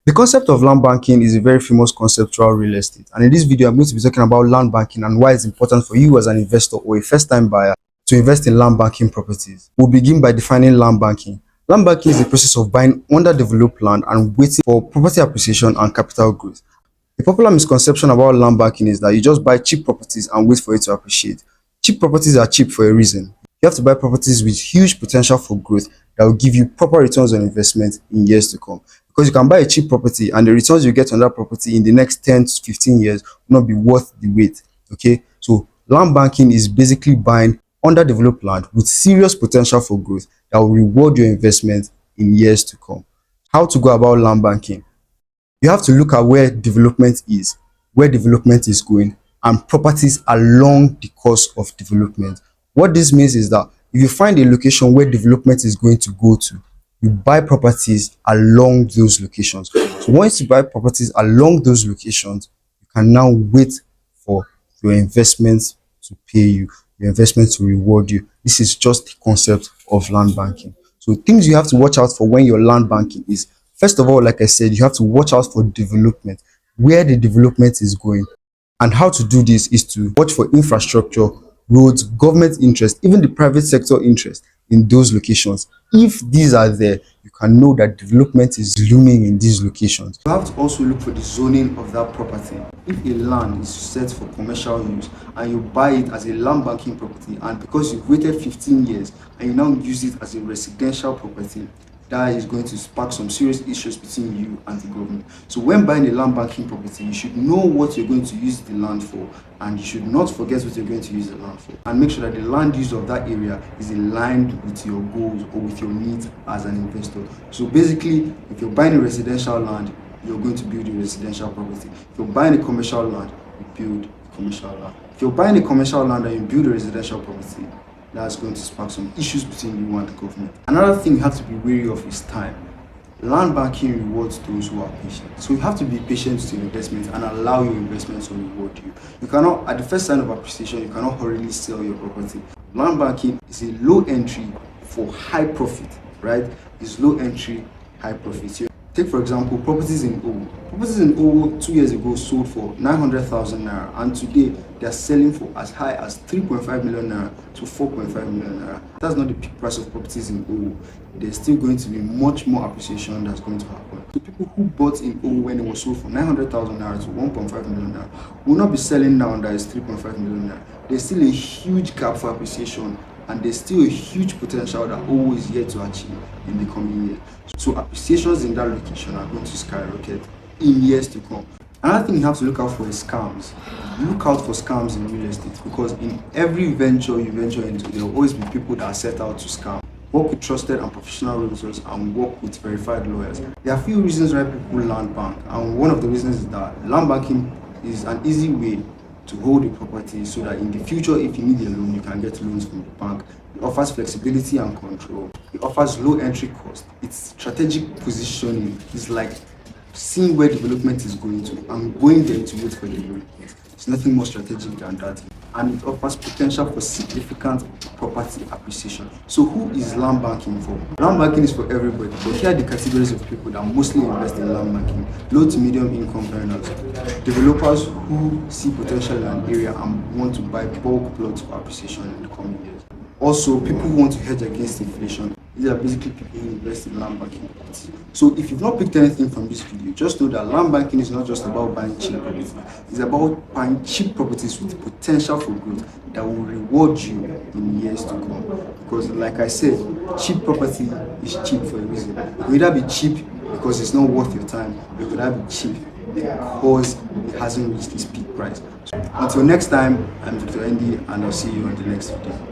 The concept of land banking is a very famous concept throughout real estate. And in this video, I'm going to be talking about land banking and why it's important for you as an investor or a first-time buyer to invest in land banking properties. We'll begin by defining land banking. Land banking is the process of buying underdeveloped land and waiting for property appreciation and capital growth. The popular misconception about land banking is that you just buy cheap properties and wait for it to appreciate. Cheap properties are cheap for a reason. You have to buy properties with huge potential for growth that will give you proper returns on investment in years to come. Because you can buy a cheap property and the returns you get on that property in the next 10 to 15 years will not be worth the wait. Okay, so land banking is basically buying underdeveloped land with serious potential for growth that will reward your investment in years to come. How to go about land banking? You have to look at where development is going, and properties along the course of development. What this means is that if you find a location where development is going to go to, you buy properties along those locations. So once you buy properties along those locations, you can now wait for your investment to pay you, your investment to reward you. This is just the concept of land banking. So things you have to watch out for when you're land banking is, first of all, like I said, you have to watch out for development, where the development is going. And how to do this is to watch for infrastructure, roads, government interest, even the private sector interest in those locations. If these are there, you can know that development is looming in these locations. You have to also look for the zoning of that property. If a land is set for commercial use and you buy it as a land banking property, and because you've waited 15 years and you now use it as a residential property, that is going to spark some serious issues between you and the government. So when buying a land banking property, you should know what you're going to use the land for, and you should not forget what you're going to use the land for. And make sure that the land use of that area is aligned with your goals or with your needs as an investor. So basically, if you're buying a residential land, you're going to build a residential property. If you're buying a commercial land, you build commercial land. If you're buying a commercial land and you build a residential property, that's going to spark some issues between you and the government. Another thing you have to be wary of is time. Land banking rewards those who are patient. So you have to be patient with your investment and allow your investment to reward you. You cannot, at the first sign of appreciation, you cannot hurriedly sell your property. Land banking is a low entry for high profit, right? It's low entry, high profit. So take, for example, properties in Owo. Properties in Owo 2 years ago sold for 900,000 naira, and today they are selling for as high as 3.5 million naira to 4.5 million naira. That's not the peak price of properties in Owo. There's still going to be much more appreciation that's going to happen. The people who bought in Owo when it was sold for 900,000 naira to 1.5 million naira will not be selling now that is 3.5 million naira. There's still a huge gap for appreciation, and there's still a huge potential that Owo is yet to achieve in the coming years. So appreciations in that location are going to skyrocket in years to come. Another thing you have to look out for is scams. Look out for scams in real estate, because in every venture you venture into, there will always be people that are set out to scam. Work with trusted and professional realtors and work with verified lawyers. There are a few reasons why people land bank, and one of the reasons is that land banking is an easy way to hold a property so that in the future, if you need a loan, you can get loans from the bank. It offers flexibility and control. It offers low entry cost. It's strategic positioning. It's like seeing where development is going to and going there to wait for development. It's nothing more strategic than that. And it offers potential for significant property appreciation. So who is land banking for? Land banking is for everybody, but here are the categories of people that mostly invest in land banking. Low to medium income earners, developers who see potential in an area and want to buy bulk plots for appreciation in the coming years. Also, people who want to hedge against inflation. These are basically people who invest in land banking. So if you've not picked anything from this video, just know that land banking is not just about buying cheap properties. It's about buying cheap properties with potential for growth that will reward you in years to come. Because like I said, cheap property is cheap for a reason. It will either be cheap because it's not worth your time, or it could either be cheap because it hasn't reached its peak price. So until next time, I'm Victor Andy, and I'll see you on the next video.